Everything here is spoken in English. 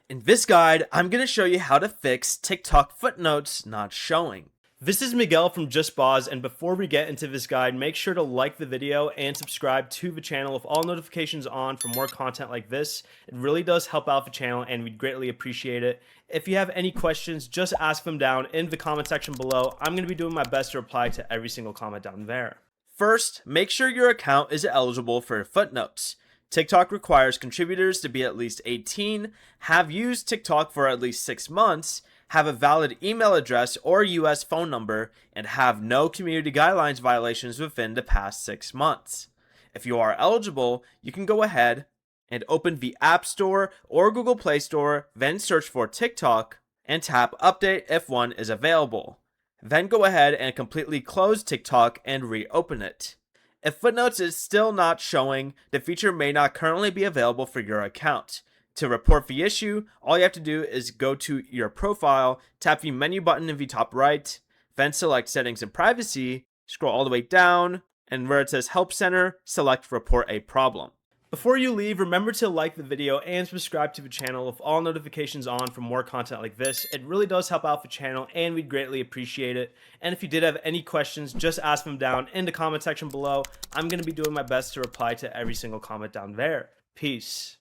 In this guide, I'm going to show you how to fix TikTok footnotes not showing. This is Miguel from Just Pause, and before we get into this guide, make sure to like the video and subscribe to the channel with all notifications on for more content like this. It really does help out the channel and we'd greatly appreciate it. If you have any questions, just ask them down in the comment section below. I'm going to be doing my best to reply to every single comment down there. First, make sure your account is eligible for footnotes. TikTok requires contributors to be at least 18, have used TikTok for at least 6 months, have a valid email address or US phone number, and have no community guidelines violations within the past 6 months. If you are eligible, you can go ahead and open the App Store or Google Play Store, then search for TikTok and tap Update if one is available. Then go ahead and completely close TikTok and reopen it. If Footnotes is still not showing, the feature may not currently be available for your account. To report the issue, all you have to do is go to your profile, tap the menu button in the top right, then select Settings and Privacy, scroll all the way down, and where it says Help Center, select Report a Problem. Before you leave, remember to like the video and subscribe to the channel with all notifications on for more content like this. It really does help out the channel and we'd greatly appreciate it. And if you did have any questions, just ask them down in the comment section below. I'm going to be doing my best to reply to every single comment down there. Peace.